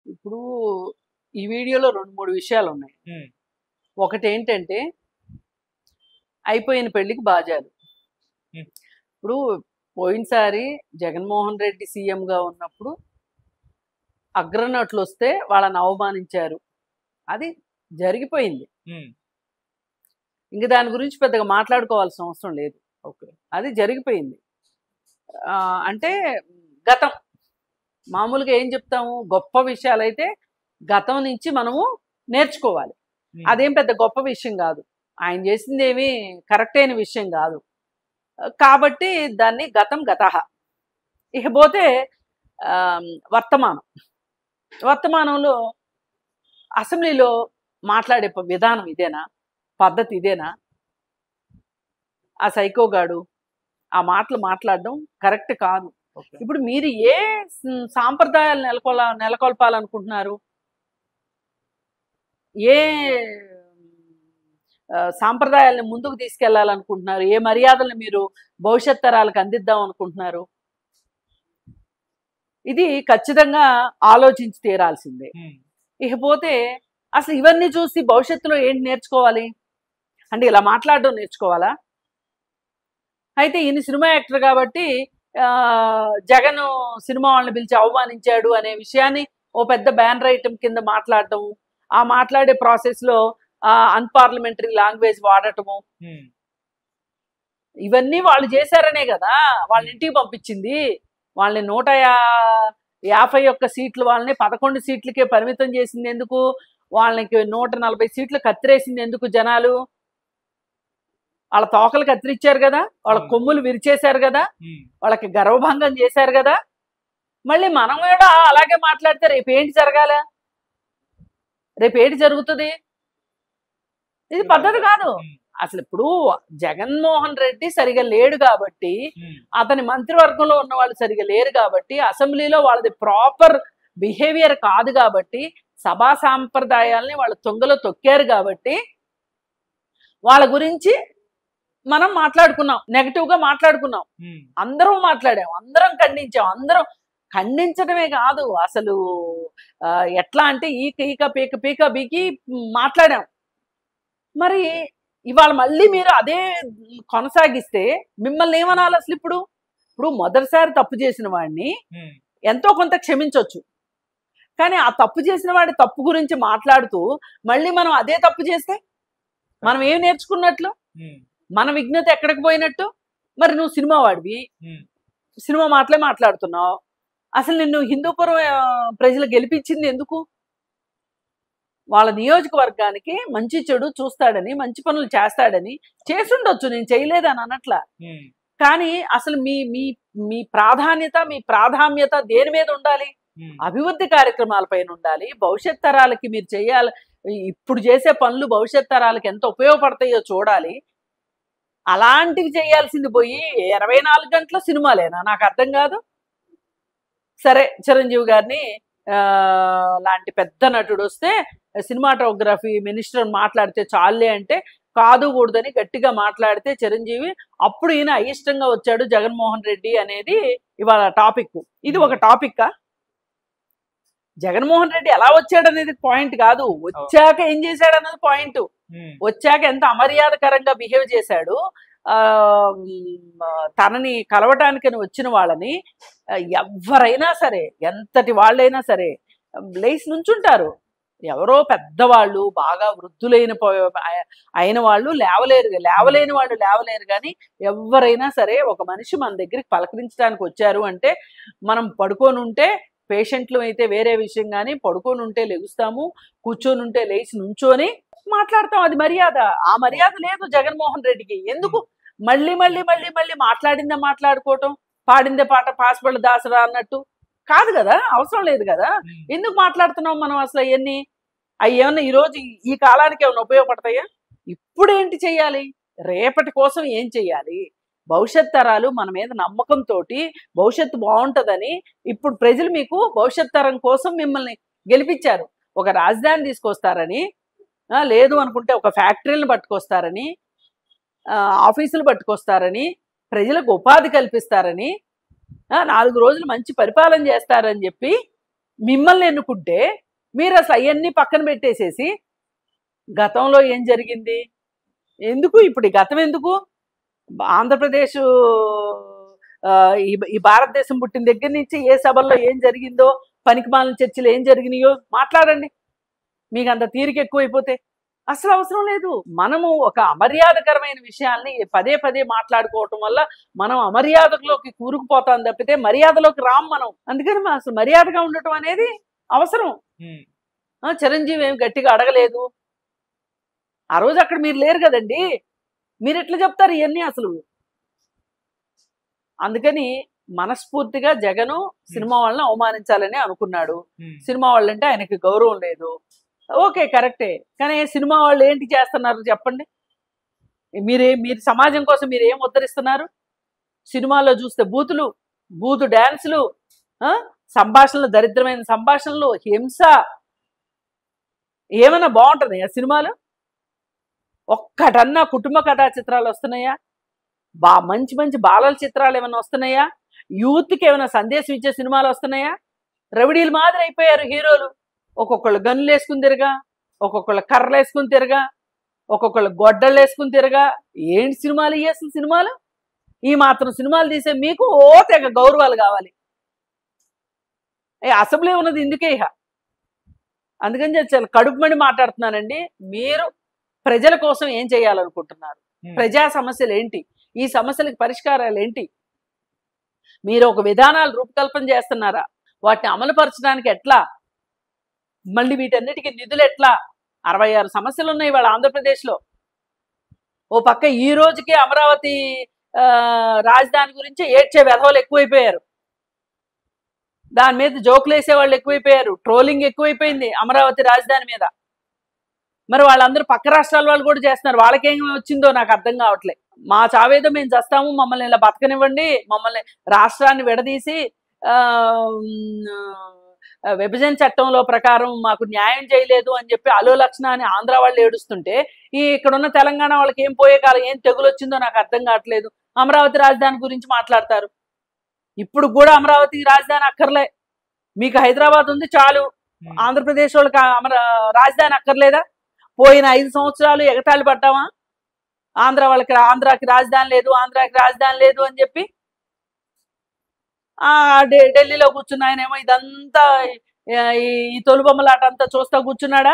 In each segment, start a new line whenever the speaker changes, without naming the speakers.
ఇప్పుడు ఈ వీడియోలో 2, 3 విషయాలున్నాయి.
హ్మ్.
ఒకటేంటంటే, అయిపోయిన పెళ్ళికి బాజాలు.
హ్మ్.
ఇప్పుడు పోయినసారి జగన్మోహన్ రెడ్డి సీఎంగా ఉన్నప్పుడు అగ్రనటులొస్తే వాళ్ళని అవమానించారు. అది జరిగిపోయింది.
హ్మ్.
ఇంక దాని గురించి పెద్దగా మాట్లాడుకోవాల్సిన అవసరం లేదు. ఓకే. అది జరిగిపోయింది. అంటే గతం. మామూలుగా ఏం చెప్తాము? గొప్ప విషయాలైతే గతం నుంచి మనము నేర్చుకోవాలి.
హ్మ్.
అదేం పెద్ద గొప్ప విషయం గాదు. ఆయన చేసిందేమీ కరెక్ట్ అయిన విషయం గాదు. కాబట్టి దాన్ని గతం గతః. ఇకపోతే వర్తమానం. వర్తమానంలో అసెంబ్లీలో మాట్లాడే విధానం ఇదేనా? పద్ధతి ఇదేనా? ఆ సైకోగాడు ఆ మాటలు మాట్లాడడం కరెక్ట్ కాదు.
ఓకే.
ఇప్పుడు మీరు ఏ సాంప్రదాయాలు నెలకొల్పాలనుకుంటున్నారు? ఏ సాంప్రదాయాల్ని ముందుకు తీసుకెళ్లాలనుకుంటున్నారు? ఏ మర్యాదల్ని మీరు భవిష్యత్ తరాలకు అందిద్దాం అనుకుంటున్నారు? ఇది ఖచ్చితంగా ఆలోచించి తీరాల్సిందే.
హ్మ్.
ఇకపోతే అసలు ఇవన్నీ చూసి భవిష్యత్తులో ఏంటి నేర్చుకోవాలి? అంటే ఇలా మాట్లాడడం నేర్చుకోవాలా? అయితే ఈయన సినిమా యాక్టర్ కాబట్టి జగన్ సినిమా వాళ్ళని పిలిచి అవమానించాడు అనే విషయాన్ని ఓ పెద్ద బ్యానర్ ఐటమ్ కింద మాట్లాడటం, ఆ మాట్లాడే ప్రాసెస్లో అన్పార్లమెంటరీ లాంగ్వేజ్ వాడటము,
హ్మ్.
ఇవన్నీ వాళ్ళు చేశారనే కదా వాళ్ళ ఇంటికి పంపించింది. వాళ్ళని 151 సీట్లు వాళ్ళని 11 సీట్లకే పరిమితం చేసింది ఎందుకు? వాళ్ళకి 140 సీట్లు కత్తిరేసింది ఎందుకు జనాలు? వాళ్ళ తోకలు కత్తిరించారు కదా, వాళ్ళ
అవును.
కొమ్ములు విరిచేశారు కదా,
హ్మ్.
వాళ్ళకి గర్వభంగం చేశారు కదా. మళ్ళీ మనం కూడా అలాగే మాట్లాడితే రేపు ఏంటి జరగాల? రేపు ఏంటి జరుగుతుంది? ఇది పద్ధతి కాదు.
హ్మ్.
అసలు ఇప్పుడు జగన్మోహన్ రెడ్డి సరిగా లేడు కాబట్టి,
హ్మ్.
అతని మంత్రివర్గంలో ఉన్న వాళ్ళు సరిగా లేరు కాబట్టి, అసెంబ్లీలో వాళ్ళది ప్రాపర్ బిహేవియర్ కాదు కాబట్టి, సభా సాంప్రదాయాల్ని వాళ్ళు తొంగలో తొక్కారు కాబట్టి, వాళ్ళ గురించి మనం మాట్లాడుకున్నాం, నెగటివ్గా మాట్లాడుకున్నాం,
హ్మ్.
అందరం మాట్లాడాం, అందరం ఖండించాం, అందరం ఖండించడమే కాదు అసలు ఎట్లా అంటే ఈక ఈక పీక పీక బీకి మాట్లాడాం. మరి ఇవాళ మళ్ళీ మీరు అదే కొనసాగిస్తే మిమ్మల్ని ఏమనాలి అసలు? ఇప్పుడు ఇప్పుడు మొదటిసారి తప్పు చేసిన వాడిని
హ్మ్.
ఎంతో కొంత క్షమించవచ్చు, కానీ ఆ తప్పు చేసిన వాడి తప్పు గురించి మాట్లాడుతూ మళ్ళీ మనం అదే తప్పు చేస్తే మనం ఏం నేర్చుకున్నట్లు?
హ్మ్.
మన విఘ్నత ఎక్కడికి పోయినట్టు? మరి నువ్వు సినిమా వాడివి,
హ్మ్.
సినిమా మాటలే మాట్లాడుతున్నావు. అసలు నిన్ను హిందూపురం ప్రజలు గెలిపించింది ఎందుకు? వాళ్ళ నియోజకవర్గానికి మంచి చెడు చూస్తాడని, మంచి పనులు చేస్తాడని. చేసుండొచ్చు, నేను చేయలేదని అనట్లా.
హ్మ్.
కానీ అసలు మీ మీ మీ ప్రాధాన్యత, మీ ప్రాధాన్యత దేని మీద ఉండాలి?
హ్మ్.
అభివృద్ధి కార్యక్రమాలపైన ఉండాలి. భవిష్యత్ తరాలకి మీరు చేయాలి, ఇప్పుడు చేసే పనులు భవిష్యత్ తరాలకి ఎంత ఉపయోగపడతాయో చూడాలి. అలాంటివి చేయాల్సింది పోయి 24 గంటల సినిమాలేనా? నాకు అర్థం కాదు. సరే, చిరంజీవి గారిని లాంటి పెద్ద నటుడు వస్తే సినిమాటోగ్రఫీ మినిస్టర్ మాట్లాడితే చాలే అంటే కాదు కూడదని గట్టిగా మాట్లాడితే చిరంజీవి, అప్పుడు ఈయన అయిష్టంగా వచ్చాడు జగన్మోహన్ రెడ్డి అనేది ఇవాళ టాపిక్. ఇది ఒక టాపిక్కా? జగన్మోహన్ రెడ్డి ఎలా వచ్చాడు అనేది పాయింట్ కాదు, వచ్చాక ఏం చేశాడు అన్నది పాయింట్.
హ్మ్.
వచ్చాక ఎంత అమర్యాదకరంగా బిహేవ్ చేశాడు. తనని కలవటానికని వచ్చిన వాళ్ళని ఎవరైనా సరే, ఎంతటి వాళ్ళైనా సరే లేచి నుంచుంటారు. ఎవరో పెద్దవాళ్ళు, బాగా వృద్ధులైన అయిన వాళ్ళు లేవలేని వాళ్ళు లేవలేరు, కానీ ఎవరైనా సరే ఒక మనిషి మన దగ్గరికి పలకరించడానికి వచ్చారు అంటే, మనం పడుకొని ఉంటే పేషెంట్లు అయితే వేరే విషయం, కానీ పడుకొని ఉంటే లెగుస్తాము, కూర్చొని ఉంటే లేచి నుంచొని మాట్లాడతాం. అది మర్యాద. ఆ మర్యాద లేదు జగన్మోహన్ రెడ్డికి. ఎందుకు మళ్ళీ మళ్ళీ మళ్ళీ మళ్ళీ మాట్లాడిందే మాట్లాడుకోవటం, పాడిందే పాట పాస్పళ్ళు దాసరా అన్నట్టు కాదు కదా, అవసరం లేదు కదా.
హ్మ్.
ఎందుకు మాట్లాడుతున్నాం మనం అసలు అవన్నీ? అవి ఏమన్నా ఈరోజు ఈ కాలానికి ఏమైనా ఉపయోగపడతాయా? ఇప్పుడేంటి చెయ్యాలి? రేపటి కోసం ఏం చెయ్యాలి? భవిష్యత్ తరాలు మన మీద నమ్మకంతో భవిష్యత్తు బాగుంటుందని, ఇప్పుడు ప్రజలు మీకు భవిష్యత్ తరం కోసం మిమ్మల్ని గెలిపించారు. ఒక రాజధాని తీసుకొస్తారని, లేదు అనుకుంటే ఒక ఫ్యాక్టరీలను పట్టుకొస్తారని, ఆఫీసులు పట్టుకొస్తారని, ప్రజలకు ఉపాధి కల్పిస్తారని, 4 రోజులు మంచి పరిపాలన చేస్తారని చెప్పి మిమ్మల్ని ఎన్నుకుంటే మీరు అసలు అవన్నీ పక్కన పెట్టేసేసి గతంలో ఏం జరిగింది, ఎందుకు ఇప్పుడు ఈ గతం ఎందుకు, ఆంధ్రప్రదేశ్ ఈ భారతదేశం పుట్టిన దగ్గర నుంచి ఏ సభల్లో ఏం జరిగిందో, పనికిమాలిన చర్చలు ఏం జరిగినాయో మాట్లాడండి. మీకు అంత తీరిక ఎక్కువైపోతే అసలు అవసరం లేదు. మనము ఒక అమర్యాదకరమైన విషయాల్ని పదే పదే మాట్లాడుకోవటం వల్ల మనం అమర్యాదలోకి కూరుకుపోతాం తప్పితే మర్యాదలోకి రాం మనం. అందుకని అసలు మర్యాదగా ఉండటం అనేది అవసరం. చిరంజీవి ఏమి గట్టిగా అడగలేదు ఆ రోజు, అక్కడ మీరు లేరు కదండి, మీరు ఎట్లా చెప్తారు ఇవన్నీ అసలు. అందుకని మనస్ఫూర్తిగా జగను సినిమా వాళ్ళని అవమానించాలని అనుకున్నాడు. సినిమా వాళ్ళంటే ఆయనకి గౌరవం లేదు, ఓకే కరెక్టే. కానీ సినిమా వాళ్ళు ఏంటి చేస్తున్నారు చెప్పండి, మీరు సమాజం కోసం మీరు ఏం ఉద్ధరిస్తున్నారు? సినిమాలో చూస్తే బూతు డ్యాన్సులు, సంభాషణలు, దరిద్రమైన సంభాషణలు, హింస, ఏమైనా బాగుంటుంది ఆ సినిమాలు? ఒక్కటన్నా కుటుంబ కథా చిత్రాలు వస్తున్నాయా? మంచి మంచి బాలల చిత్రాలు ఏమైనా వస్తున్నాయా? యూత్కి ఏమైనా సందేశం ఇచ్చే సినిమాలు వస్తున్నాయా? రవిడీలు మాదిరి అయిపోయారు హీరోలు. ఒక్కొక్కళ్ళు గన్నులు వేసుకుని తిరగా, ఒక్కొక్కళ్ళు కర్రలు వేసుకుని తిరగా, ఒక్కొక్కళ్ళు గొడ్డళ్ళు వేసుకుని తిరగా. ఏంటి సినిమాలు ఇయ్యేసిన సినిమాలు? ఈ మాత్రం సినిమాలు తీసే మీకు తెగ గౌరవాలు కావాలి. అసెంబ్లీ ఉన్నది ఇందుకే. అందుకని చాలా కడుపుమని మాట్లాడుతున్నానండి. మీరు ప్రజల కోసం ఏం చేయాలనుకుంటున్నారు? ప్రజా సమస్యలు ఏంటి? ఈ సమస్యలకు పరిష్కారాలు ఏంటి? మీరు ఒక విధానాలు రూపకల్పన చేస్తున్నారా? వాటిని అమలుపరచడానికి ఎట్లా? మళ్ళీ వీటన్నిటికీ నిధులు ఎట్లా? 66 సమస్యలు ఉన్నాయి వాళ్ళ ఆంధ్రప్రదేశ్లో. ఓ పక్క ఈ రోజుకి అమరావతి రాజధాని గురించి ఏడ్చే వెధవలు ఎక్కువైపోయారు, దాని మీద జోకులు వేసే వాళ్ళు ఎక్కువైపోయారు, ట్రోలింగ్ ఎక్కువైపోయింది అమరావతి రాజధాని మీద. మరి వాళ్ళందరూ పక్క రాష్ట్రాల వాళ్ళు కూడా చేస్తున్నారు. వాళ్ళకేం వచ్చిందో నాకు అర్థం కావట్లేదు. మా చావేదో మేము చేస్తాము, మమ్మల్ని ఇలా బతకనివ్వండి, మమ్మల్ని రాష్ట్రాన్ని విడదీసి విభజన చట్టంలో ప్రకారం మాకు న్యాయం చేయలేదు అని చెప్పి అలో లక్షణ అని ఆంధ్ర వాళ్ళు ఏడుస్తుంటే, ఇక్కడున్న తెలంగాణ వాళ్ళకి ఏం పోయే కాలం, ఏం తెగులు వచ్చిందో నాకు అర్థం కావట్లేదు. అమరావతి రాజధాని గురించి మాట్లాడతారు. ఇప్పుడు కూడా అమరావతి రాజధాని అక్కర్లే, మీకు హైదరాబాద్ ఉంది చాలు, ఆంధ్రప్రదేశ్ వాళ్ళకి రాజధాని అక్కర్లేదా? పోయిన 5 సంవత్సరాలు ఎగతాళి పడ్డామా ఆంధ్రాకి రాజధాని లేదు, ఆంధ్రాకి రాజధాని లేదు అని చెప్పి. ఢిల్లీలో కూర్చున్న ఆయనేమో ఇదంతా ఈ తొలుబొమ్మలాట అంతా చూస్తా కూర్చున్నాడా?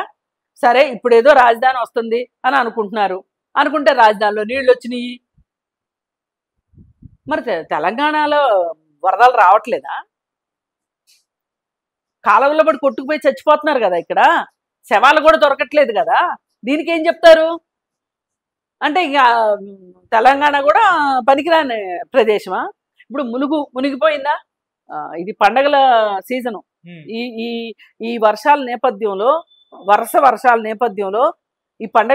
సరే ఇప్పుడు ఏదో రాజధాని వస్తుంది అని అనుకుంటున్నారు, అనుకుంటే రాజధానిలో నీళ్ళు వచ్చినాయి. మరి తెలంగాణలో వరదలు రావట్లేదా? కాలువలో పడి కొట్టుకుపోయి చచ్చిపోతున్నారు కదా, ఇక్కడ శవాలు కూడా దొరకట్లేదు కదా. దీనికి ఏం చెప్తారు? అంటే ఇక తెలంగాణ కూడా పనికిరాని ప్రదేశమా? ఇప్పుడు మునిగిపోయిందా? ఇది పండగల సీజను. ఈ వర్షాల నేపథ్యంలో, వరుస వర్షాల నేపథ్యంలో ఈ పండగ